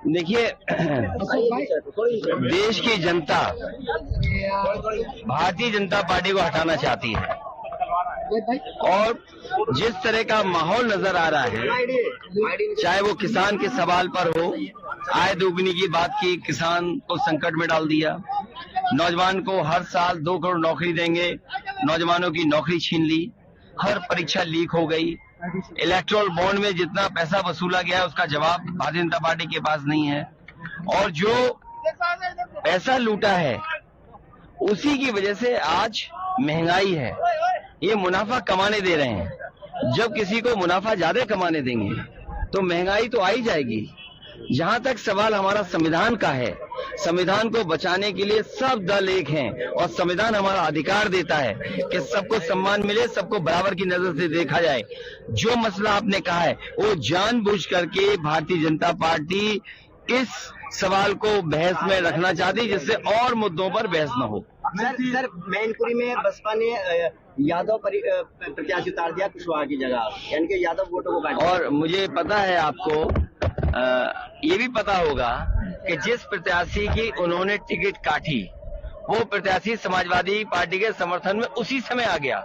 देखिए, देश की जनता भारतीय जनता पार्टी को हटाना चाहती है और जिस तरह का माहौल नजर आ रहा है, चाहे वो किसान के सवाल पर हो, आय दोगुनी की बात की, किसान को संकट में डाल दिया, नौजवान को हर साल 2 करोड़ नौकरी देंगे, नौजवानों की नौकरी छीन ली, हर परीक्षा लीक हो गई, इलेक्ट्रोल बॉन्ड में जितना पैसा वसूला गया है उसका जवाब भारतीय जनता पार्टी के पास नहीं है, और जो पैसा लूटा है उसी की वजह से आज महंगाई है। ये मुनाफा कमाने दे रहे हैं, जब किसी को मुनाफा ज्यादा कमाने देंगे तो महंगाई तो आ ही जाएगी। जहां तक सवाल हमारा संविधान का है, संविधान को बचाने के लिए सब दल एक हैं और संविधान हमारा अधिकार देता है कि सबको सम्मान मिले, सबको बराबर की नजर से देखा जाए। जो मसला आपने कहा है वो जानबूझ करके भारतीय जनता पार्टी इस सवाल को बहस में रखना चाहती, जिससे और मुद्दों पर बहस न हो। सर मैनपुरी में बसपा ने यादव प्रत्याशी उतार दिया कुशवाहा की जगह, यानी कि यादव वोटों को काट। और मुझे पता है, आपको ये भी पता होगा कि जिस प्रत्याशी की उन्होंने टिकट काटी वो प्रत्याशी समाजवादी पार्टी के समर्थन में उसी समय आ गया,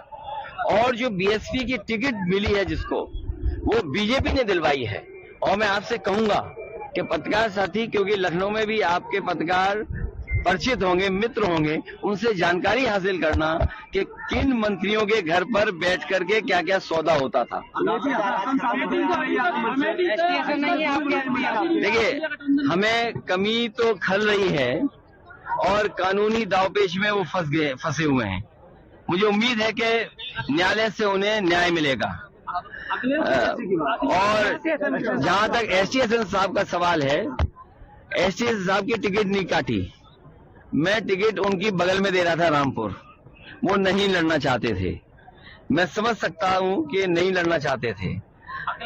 और जो बीएसपी की टिकट मिली है जिसको, वो बीजेपी ने दिलवाई है। और मैं आपसे कहूंगा कि पत्रकार साथी, क्योंकि लखनऊ में भी आपके पत्रकार परिचित होंगे, मित्र होंगे, उनसे जानकारी हासिल करना कि किन मंत्रियों के घर पर बैठ करके क्या क्या सौदा होता था। देखिए, हमें कमी तो खल रही है और कानूनी दावपेच में वो फंसे हुए हैं। मुझे उम्मीद है कि न्यायालय से उन्हें न्याय मिलेगा। और जहां तक एसटी हसन साहब का सवाल है, एसटी हसन साहब की टिकट नहीं काटी, मैं टिकट उनकी बगल में दे रहा था रामपुर, वो नहीं लड़ना चाहते थे। मैं समझ सकता हूं कि नहीं लड़ना चाहते थे,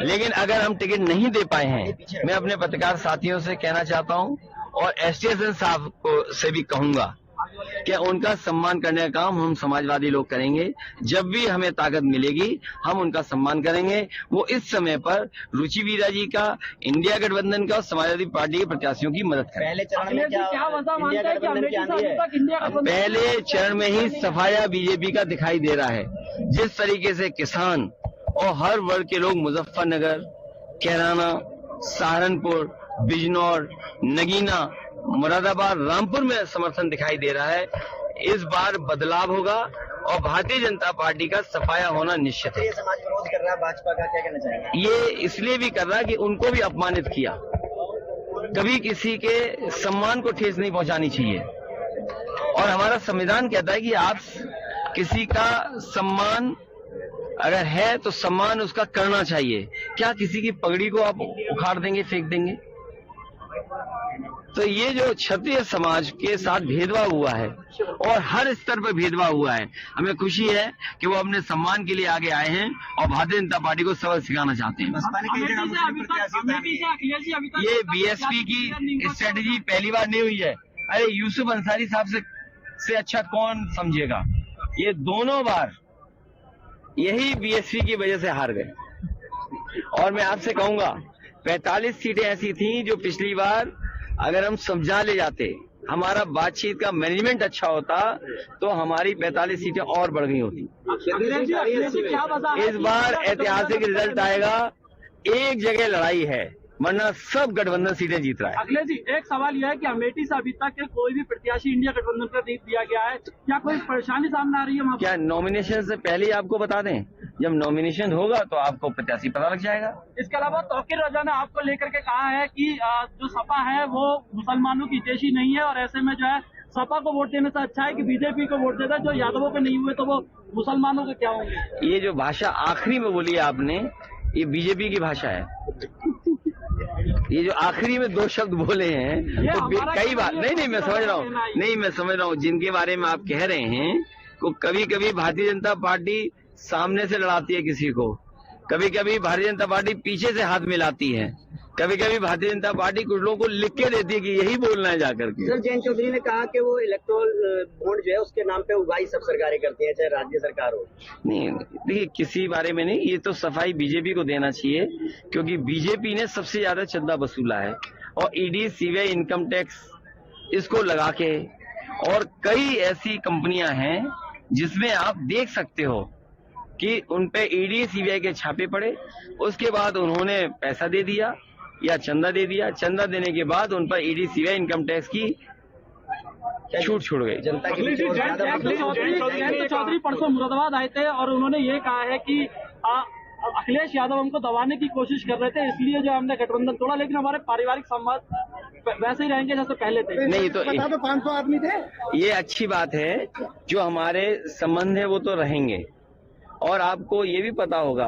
लेकिन अगर हम टिकट नहीं दे पाए हैं, मैं अपने पत्रकार साथियों से कहना चाहता हूं और एसटी हसन साहब को से भी कहूंगा कि उनका सम्मान करने का काम हम समाजवादी लोग करेंगे। जब भी हमें ताकत मिलेगी हम उनका सम्मान करेंगे। वो इस समय पर रुचि वीरा जी का, इंडिया गठबंधन का और समाजवादी पार्टी के प्रत्याशियों की मदद करें। पहले चरण में इंडिया गठबंधन की आंधी है? पहले चरण में ही सफाया बीजेपी का दिखाई दे रहा है। जिस तरीके से किसान और हर वर्ग के लोग मुजफ्फरनगर, कैराना, सहारनपुर, बिजनौर, नगीना, मुरादाबाद, रामपुर में समर्थन दिखाई दे रहा है, इस बार बदलाव होगा और भारतीय जनता पार्टी का सफाया होना निश्चित है। ये समाज विरोध कर रहा है भाजपा का, क्या कहना चाहेंगे? ये इसलिए भी कर रहा है कि उनको भी अपमानित किया। कभी किसी के सम्मान को ठेस नहीं पहुंचानी चाहिए, और हमारा संविधान कहता है कि आप किसी का सम्मान अगर है तो सम्मान उसका करना चाहिए। क्या किसी की पगड़ी को आप उखाड़ देंगे, फेंक देंगे? तो ये जो क्षत्रिय समाज के साथ भेदभाव हुआ है और हर स्तर पर भेदभाव हुआ है, हमें खुशी है कि वो अपने सम्मान के लिए आगे आए हैं और भारतीय जनता पार्टी को सबक सिखाना चाहते हैं। ये बीएसपी की स्ट्रेटेजी पहली बार नहीं हुई है। अरे यूसुफ अंसारी साहब से अच्छा कौन समझेगा? ये दोनों बार यही बीएसपी की वजह से हार गए। और मैं आपसे कहूंगा 45 सीटें ऐसी थी जो पिछली बार अगर हम समझा ले जाते, हमारा बातचीत का मैनेजमेंट अच्छा होता, तो हमारी 45 सीटें और बढ़ गई होती। इस बार ऐतिहासिक रिजल्ट आएगा। एक जगह लड़ाई है, वरना सब गठबंधन सीटें जीत रहा है। अखिलेश जी, एक सवाल यह है कि अमेठी से अभी तक कोई भी प्रत्याशी इंडिया गठबंधन पर नहीं दिया गया है, क्या कोई परेशानी सामने आ रही है वहाँ? क्या नॉमिनेशन से पहले ही आपको बता दें? जब नॉमिनेशन होगा तो आपको प्रत्याशी पता लग जाएगा। इसके अलावा तौकीर रजा ने आपको लेकर के कहा है कि जो सपा है वो मुसलमानों की हितैषी नहीं है, और ऐसे में जो है सपा को वोट देने से अच्छा है कि बीजेपी को वोट देता है। जो यादवों पे नहीं हुए तो वो मुसलमानों के क्या होंगे? ये जो भाषा आखिरी में बोली आपने, ये बीजेपी की भाषा है। ये जो आखिरी में 2 शब्द बोले हैं तो कई बार नहीं मैं समझ रहा हूँ जिनके बारे में आप कह रहे हैं। को कभी कभी भारतीय जनता पार्टी सामने से लड़ाती है किसी को, कभी कभी भारतीय जनता पार्टी पीछे से हाथ मिलाती है, कभी कभी भारतीय जनता पार्टी कुछ लोगों को लिख के देती है कि यही बोलना है जाकर के। सर, जयंत चौधरी ने कहा कि वो इलेक्टोरल बॉन्ड जो है उसके नाम पे उगाही सब सरकारें करती हैं, चाहे राज्य सरकार हो। नहीं, देखिए किसी बारे में नहीं, ये तो सफाई बीजेपी को देना चाहिए, क्योंकि बीजेपी ने सबसे ज्यादा चंदा वसूला है और ईडी, सीबीआई, इनकम टैक्स इसको लगा के, और कई ऐसी कंपनियां हैं जिसमें आप देख सकते हो कि उनपे ईडी, सीबीआई के छापे पड़े, उसके बाद उन्होंने पैसा दे दिया या चंदा दे दिया, चंदा देने के बाद उन पर ईडी, सीबीआई, इनकम टैक्स की छूट छूट गई। जनता की जयंत चौधरी परसों मुरादाबाद आए थे और उन्होंने ये कहा है कि अखिलेश यादव हमको दबाने की कोशिश कर रहे थे, इसलिए जो हमने गठबंधन तोड़ा, लेकिन हमारे पारिवारिक संवाद वैसे ही रहेंगे जैसे पहले थे। नहीं तो 500 आदमी थे। ये अच्छी बात है, जो हमारे संबंध है वो तो रहेंगे। और आपको ये भी पता होगा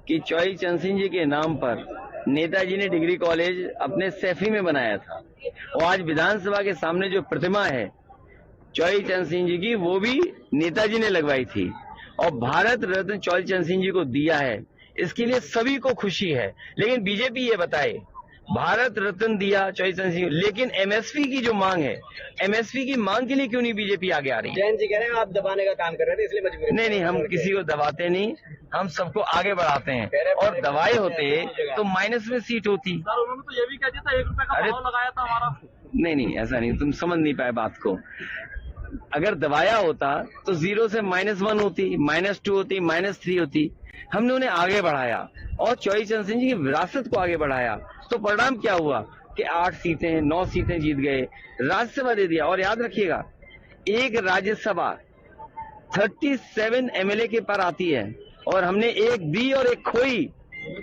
कि चौई चंद सिंह जी के नाम पर नेताजी ने डिग्री कॉलेज अपने सैफी में बनाया था, और आज विधानसभा के सामने जो प्रतिमा है चौई चंद सिंह जी की, वो भी नेताजी ने लगवाई थी, और भारत रत्न चौई चंद सिंह जी को दिया है। इसके लिए सभी को खुशी है, लेकिन बीजेपी ये बताए भारत रत्न दिया चौई चंद सिंह, लेकिन एमएसपी की जो मांग है, एमएसपी की मांग के लिए क्यों नहीं बीजेपी आगे आ रही है? जयंत जी कह रहे हैं आप दबाने का काम कर रहे थे, इसलिए मजबूर। नहीं, हम किसी को दबाते नहीं, हम सबको आगे बढ़ाते हैं, और दवाए होते तो माइनस में सीट होती। सर, उन्होंने तो ये भी कह दिया था 1 रुपए का भाव लगाया था हमारा। नहीं, ऐसा नहीं, तुम समझ नहीं पाए बात को। अगर दबाया होता तो 0 से -1 होती, -2 होती, -3 होती। हमने उन्हें आगे बढ़ाया और चौई चंद सिंह जी की विरासत को आगे बढ़ाया, तो परिणाम क्या हुआ कि 8 सीटें, 9 सीटें जीत गए, राज्यसभा दे दिया। और याद रखिएगा, एक राज्यसभा 37 एमएलए के पर आती है, और हमने 1 दी और 1 खोई,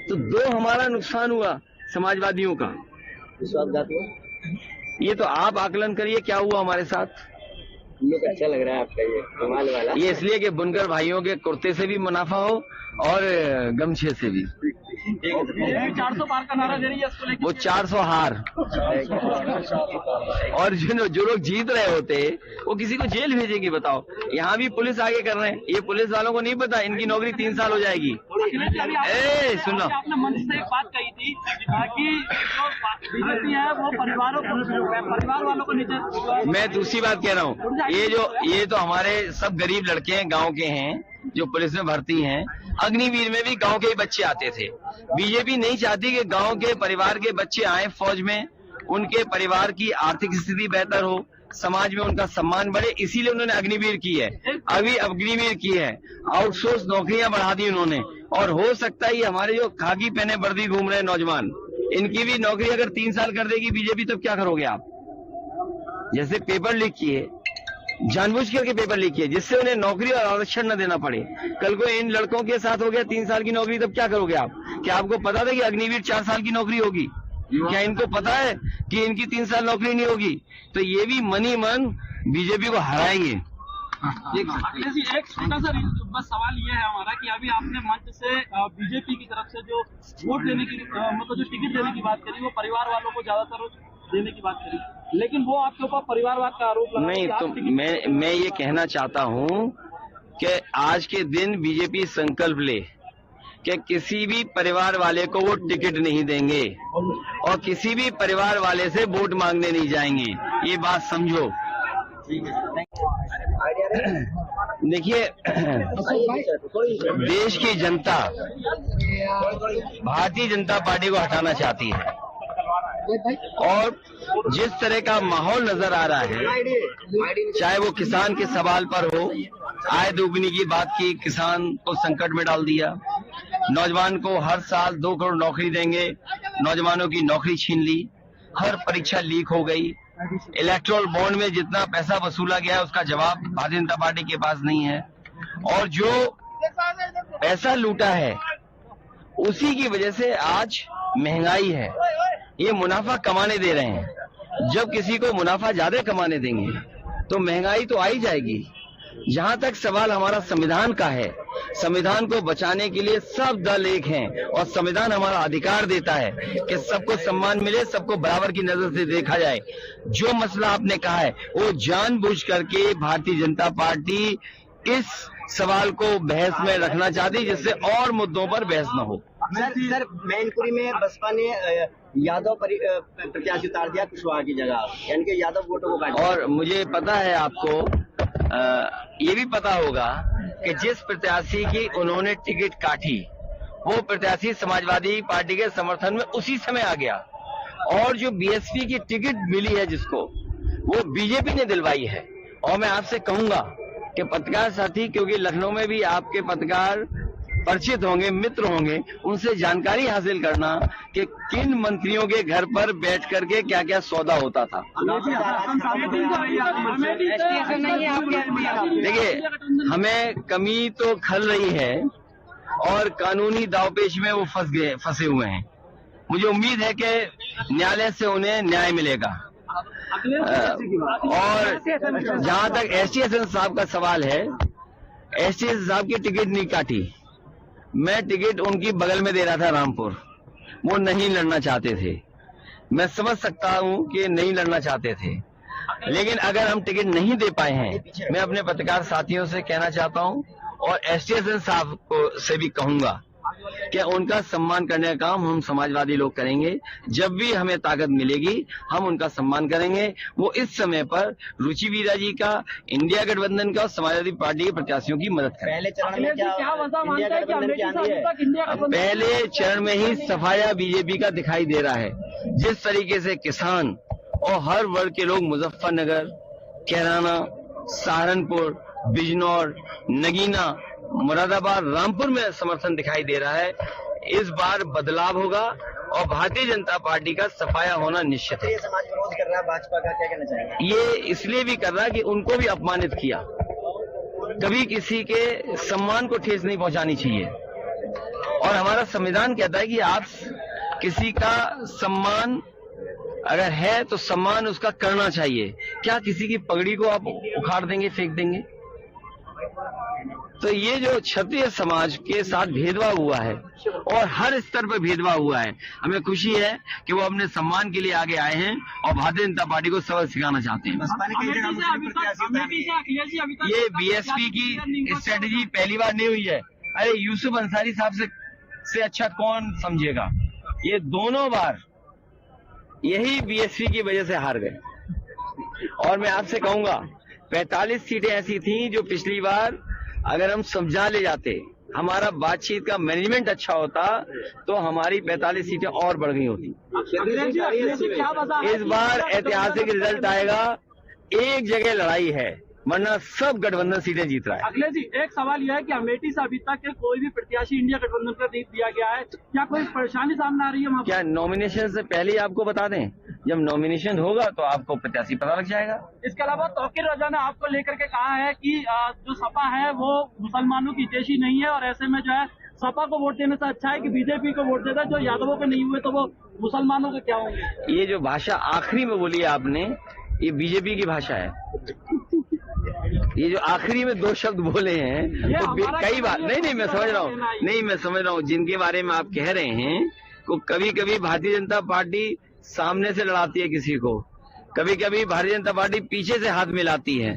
तो 2 हमारा नुकसान हुआ समाजवादियों का। विश्वासघात हुआ। ये तो आप आकलन करिए क्या हुआ हमारे साथ। लोग अच्छा लग रहा है आपका ये कमाल वाला। ये इसलिए कि बुनकर भाइयों के कुर्ते से भी मुनाफा हो और गमछे से भी। 400 पार का नारा दे रही है, इसको लेकर वो 400 हार। और जो लोग जीत रहे होते वो किसी को जेल भेजेंगे, बताओ। यहाँ भी पुलिस आगे कर रहे हैं, ये पुलिस वालों को नहीं पता इनकी नौकरी 3 साल हो जाएगी। सुन लो, आपने मंच से एक बात कही थी कि जो बीजेपी है वो परिवार वालों को नीचे। मैं दूसरी बात कह रहा हूँ, ये तो हमारे सब गरीब लड़के हैं, गांव के हैं, जो पुलिस में भर्ती हैं। अग्निवीर में भी गांव के ही बच्चे आते थे। बीजेपी नहीं चाहती कि गांव के परिवार के बच्चे आए फौज में, उनके परिवार की आर्थिक स्थिति बेहतर हो, समाज में उनका सम्मान बढ़े, इसीलिए उन्होंने अग्निवीर की है। अभी अग्निवीर की है, आउटसोर्स नौकरियां बढ़ा दी उन्होंने। और हो सकता है ये हमारे जो खाकी पहने वर्दी घूम रहे नौजवान, इनकी भी नौकरी अगर 3 साल कर देगी बीजेपी, तो क्या करोगे आप? जैसे पेपर लीक किए, जानबूझ करके पेपर लीक किए, जिससे उन्हें नौकरी और आरक्षण न देना पड़े। कल को इन लड़कों के साथ हो गया 3 साल की नौकरी, तब क्या करोगे आप? क्या आपको पता था कि अग्निवीर 4 साल की नौकरी होगी? क्या इनको पता है कि इनकी 3 साल नौकरी नहीं होगी? तो ये भी मनी मन बीजेपी को हराएंगे। एक छोटा सा बस सवाल ये है हमारा कि अभी आपने मंच से बीजेपी की तरफ से जो वोट देने की मतलब जो टिकट देने की बात करी, वो परिवार वालों को ज्यादातर देने की बात करी, लेकिन वो आपके ऊपर परिवारवाद का आरोप लगा। नहीं, तो मैं ये कहना चाहता हूँ कि आज के दिन बीजेपी संकल्प ले कि किसी भी परिवार वाले को वो टिकट नहीं देंगे और किसी भी परिवार वाले से वोट मांगने नहीं जाएंगे। ये बात समझो। देखिए, देश की जनता भारतीय जनता पार्टी को हटाना चाहती है, और जिस तरह का माहौल नजर आ रहा है, चाहे वो किसान के सवाल पर हो, आय दोगुनी की बात की, किसान को संकट में डाल दिया, नौजवान को हर साल 2 करोड़ नौकरी देंगे, नौजवानों की नौकरी छीन ली, हर परीक्षा लीक हो गई, इलेक्टोरल बॉन्ड में जितना पैसा वसूला गया है उसका जवाब भारतीय जनता पार्टी के पास नहीं है, और जो पैसा लूटा है उसी की वजह से आज महंगाई है। ये मुनाफा कमाने दे रहे हैं, जब किसी को मुनाफा ज्यादा कमाने देंगे तो महंगाई तो आ ही जाएगी। जहां तक सवाल हमारा संविधान का है, संविधान को बचाने के लिए सब दल एक हैं, और संविधान हमारा अधिकार देता है कि सबको सम्मान मिले, सबको बराबर की नजर से देखा जाए। जो मसला आपने कहा है वो जानबूझ करके भारतीय जनता पार्टी इस सवाल को बहस में रखना चाहती, जिससे और मुद्दों पर बहस न हो। सर मैनपुरी में बसपा ने यादव प्रत्याशी उतार दिया कुशवाहा की जगह, यानी कि यादव वोटों को काट। और मुझे पता है आपको ये भी पता होगा कि जिस प्रत्याशी की उन्होंने टिकट काटी वो प्रत्याशी समाजवादी पार्टी के समर्थन में उसी समय आ गया, और जो बीएसपी की टिकट मिली है जिसको, वो बीजेपी ने दिलवाई है। और मैं आपसे कहूंगा कि पत्रकार साथी, क्योंकि लखनऊ में भी आपके पत्रकार परिचित होंगे, मित्र होंगे, उनसे जानकारी हासिल करना कि किन मंत्रियों के घर पर बैठ करके क्या क्या सौदा होता था। देखिए, हमें कमी तो खल रही है और कानूनी दावपेच में वो फंसे हुए हैं। मुझे उम्मीद है कि न्यायालय से उन्हें न्याय मिलेगा। और जहां तक एसटी हसन साहब का सवाल है, एसटी हसन साहब की टिकट नहीं काटी, मैं टिकट उनकी बगल में दे रहा था रामपुर, वो नहीं लड़ना चाहते थे। मैं समझ सकता हूं कि नहीं लड़ना चाहते थे, लेकिन अगर हम टिकट नहीं दे पाए हैं, मैं अपने पत्रकार साथियों से कहना चाहता हूं और एसटी हसन साहब को से भी कहूंगा कि उनका सम्मान करने का काम हम समाजवादी लोग करेंगे। जब भी हमें ताकत मिलेगी हम उनका सम्मान करेंगे। वो इस समय पर रुचि वीरा जी का, इंडिया गठबंधन का और समाजवादी पार्टी के प्रत्याशियों की मदद करें। पहले चरण में इंडिया गठबंधन क्या आंधी है? पहले चरण में ही सफाया बीजेपी का दिखाई दे रहा है। जिस तरीके से किसान और हर वर्ग के लोग मुजफ्फरनगर, कैराना, सहारनपुर, बिजनौर, नगीना, मुरादाबाद, रामपुर में समर्थन दिखाई दे रहा है, इस बार बदलाव होगा और भारतीय जनता पार्टी का सफाया होना निश्चित है। ये समाज विरोध कर रहा है भाजपा का, क्या कहना चाहेंगे? ये इसलिए भी कर रहा है कि उनको भी अपमानित किया। कभी किसी के सम्मान को ठेस नहीं पहुंचानी चाहिए, और हमारा संविधान कहता है कि आप किसी का सम्मान अगर है तो सम्मान उसका करना चाहिए। क्या किसी की पगड़ी को आप उखाड़ देंगे, फेंक देंगे? तो ये जो क्षत्रिय समाज के साथ भेदभाव हुआ है और हर स्तर पर भेदभाव हुआ है, हमें खुशी है कि वो अपने सम्मान के लिए आगे आए हैं और भारतीय जनता पार्टी को सबक सिखाना चाहते हैं। ये बीएसपी की स्ट्रेटेजी पहली बार नहीं हुई है। अरे यूसुफ अंसारी साहब से अच्छा कौन समझेगा? ये दोनों बार यही बीएसपी की वजह से हार गए। और मैं आपसे कहूंगा 45 सीटें ऐसी थी जो पिछली बार अगर हम समझा ले जाते, हमारा बातचीत का मैनेजमेंट अच्छा होता, तो हमारी 45 सीटें और बढ़ गई होती। इस बार ऐतिहासिक रिजल्ट आएगा। एक जगह लड़ाई है, वरना सब गठबंधन सीटें जीत रहा है। अखिलेश जी, एक सवाल यह है कि अमेठी से अभी तक कोई भी प्रत्याशी इंडिया गठबंधन का नहीं दिया गया है, क्या कोई परेशानी सामने आ रही है? क्या नॉमिनेशन से पहले ही आपको बता दें? जब नॉमिनेशन होगा तो आपको प्रत्याशी पता लग जाएगा। इसके अलावा तौकीर रजा ने आपको लेकर के कहा है कि जो सपा है वो मुसलमानों की हितैषी नहीं है, और ऐसे में जो है सपा को वोट देने से अच्छा है कि बीजेपी को वोट देता है। जो यादवों के नहीं हुए तो वो मुसलमानों के क्या होंगे? ये जो भाषा आखिरी में बोली आपने, ये बीजेपी की भाषा है। ये जो आखिरी में 2 शब्द बोले हैं तो कई बार नहीं मैं समझ रहा हूँ जिनके बारे में आप कह रहे हैं, को कभी कभी भारतीय जनता पार्टी सामने से लड़ाती है किसी को, कभी कभी भारतीय जनता पार्टी पीछे से हाथ मिलाती है,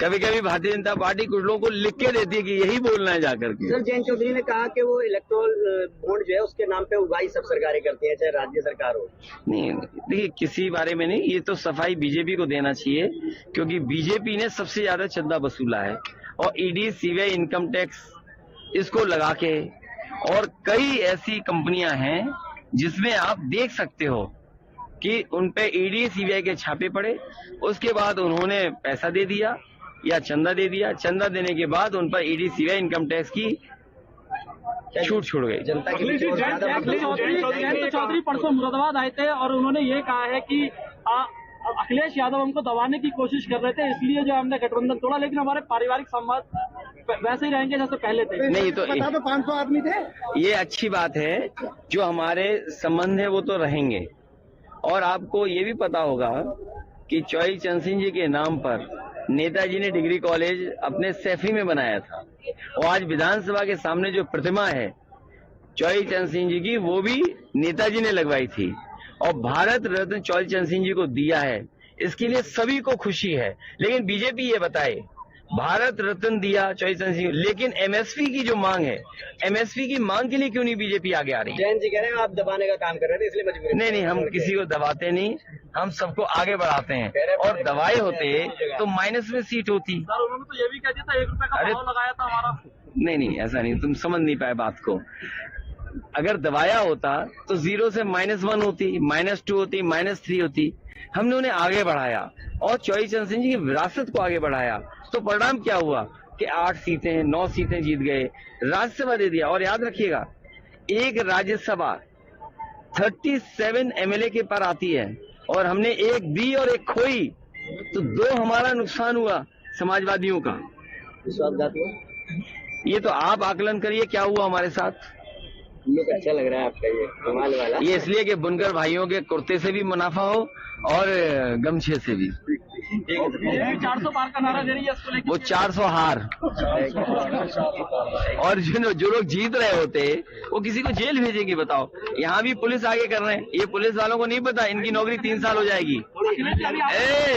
कभी कभी भारतीय जनता पार्टी कुछ लोगों को लिख के देती है कि यही बोलना है जाकर के। सर, जयंत चौधरी ने कहा कि वो इलेक्टोरल बॉन्ड जो है उसके नाम पे उगाही सब सरकारें करती हैं, चाहे राज्य सरकार हो। नहीं, देखिए किसी बारे में नहीं, ये तो सफाई बीजेपी को देना चाहिए, क्योंकि बीजेपी ने सबसे ज्यादा चंदा वसूला है। और ईडी, सीबीआई, इनकम टैक्स इसको लगा के, और कई ऐसी कंपनियां हैं जिसमें आप देख सकते हो कि उनपे ईडी, सीबीआई के छापे पड़े, उसके बाद उन्होंने पैसा दे दिया या चंदा दे दिया, चंदा देने के बाद उन पर ईडी, सीबीआई, इनकम टैक्स की छूट छूट गई। जनता की चौधरी परसों मुरादाबाद आए थे और उन्होंने ये कहा है कि अखिलेश यादव हमको दबाने की कोशिश कर रहे थे, इसलिए जो हमने गठबंधन तोड़ा, लेकिन हमारे पारिवारिक संवाद वैसे ही रहेंगे जैसे पहले थे। नहीं तो 500 आदमी थे। ये अच्छी बात है, जो हमारे संबंध है वो तो रहेंगे। और आपको ये भी पता होगा कि चौई चंद सिंह जी के नाम पर नेताजी ने डिग्री कॉलेज अपने सैफी में बनाया था, और आज विधानसभा के सामने जो प्रतिमा है चौई चंद सिंह जी की, वो भी नेताजी ने लगवाई थी, और भारत रत्न चौई चंद सिंह जी को दिया है। इसके लिए सभी को खुशी है। लेकिन बीजेपी ये बताए भारत रत्न दिया चौधरी चरण सिंह, लेकिन एमएसपी की जो मांग है, एमएसपी की मांग के लिए क्यों नहीं बीजेपी आगे आ रही है? जयंत जी कह रहे हैं आप दबाने का काम कर रहे थे इसलिए मजबूर। नहीं, हम किसी को दबाते नहीं, हम सबको आगे बढ़ाते हैं। और दवाए होते तो माइनस में सीट होती। सर उन्होंने तो ये भी कह दिया था 1 रुपए का भाव लगाया था हमारा। नहीं, ऐसा नहीं, तुम समझ नहीं पाए बात को। अगर दबाया होता तो 0 से -1 होती, -2 होती, -3 होती। हमने उन्हें आगे बढ़ाया और चौधरी चरण सिंह जी की विरासत को आगे बढ़ाया, तो परिणाम क्या हुआ कि 8 सीटें 9 सीटें जीत गए, राज्यसभा दे दिया। और याद रखिएगा, एक राज्यसभा 37 एमएलए के पर आती है और हमने 1 दी और 1 खोई, तो 2 हमारा नुकसान हुआ समाजवादियों का। विश्वासघात हुआ। ये तो आप आकलन करिए क्या हुआ हमारे साथ। लोग अच्छा लग रहा है आपका ये कमाल वाला। ये इसलिए कि बुनकर भाइयों के कुर्ते से भी मुनाफा हो और गमछे से भी। 400 पार का नारा दे रही है इसको लेकर। वो 400 हार। और जो लोग जीत रहे होते वो किसी को जेल भेजेंगे बताओ। यहाँ भी पुलिस आगे कर रहे हैं, ये पुलिस वालों को नहीं पता इनकी नौकरी 3 साल हो जाएगी।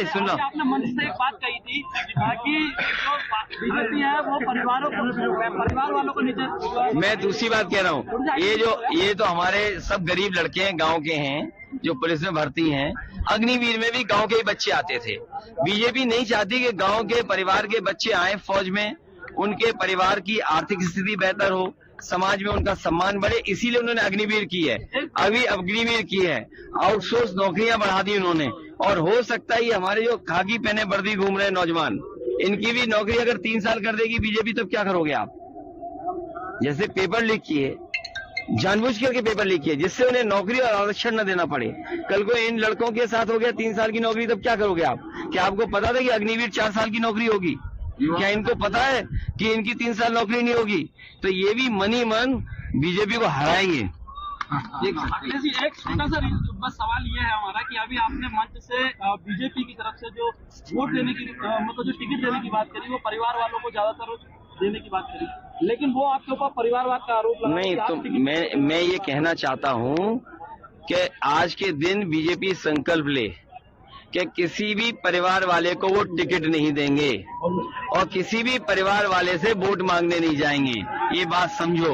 सुन लो, आपने मंच से एक बात कही थी कि जो बीजेपी है वो परिवार वालों को नीचे। मैं दूसरी बात कह रहा हूँ, ये तो हमारे सब गरीब लड़के हैं, गांव के हैं जो पुलिस में भर्ती हैं। अग्निवीर में भी गांव के ही बच्चे आते थे। बीजेपी नहीं चाहती कि गांव के परिवार के बच्चे आए फौज में, उनके परिवार की आर्थिक स्थिति बेहतर हो, समाज में उनका सम्मान बढ़े, इसीलिए उन्होंने अग्निवीर की है। अभी अग्निवीर की है, आउटसोर्स नौकरियां बढ़ा दी उन्होंने। और हो सकता है ये हमारे जो खाकी पहने वर्दी घूम रहे नौजवान, इनकी भी नौकरी अगर 3 साल कर देगी बीजेपी, तब क्या करोगे आप? जैसे पेपर लीक किए, जानबूझ करके पेपर लीक किए जिससे उन्हें नौकरी और आरक्षण न देना पड़े। कल को इन लड़कों के साथ हो गया 3 साल की नौकरी, तब क्या करोगे आप? क्या आपको पता था कि अग्निवीर 4 साल की नौकरी होगी? क्या इनको पता है कि इनकी 3 साल नौकरी नहीं होगी? तो ये भी मनी मन बीजेपी को हराएंगे। एक छोटा सा बस सवाल ये है हमारा कि अभी आपने मंच से बीजेपी की तरफ से जो वोट देने की मतलब जो टिकट देने की बात करी, वो परिवार वालों को ज्यादातर देने की बात करी, लेकिन वो आपके ऊपर परिवारवाद का आरोप लगा। नहीं, तो मैं ये कहना चाहता हूँ कि आज के दिन बीजेपी संकल्प ले कि किसी भी परिवार वाले को वो टिकट नहीं देंगे और किसी भी परिवार वाले से वोट मांगने नहीं जाएंगे। ये बात समझो।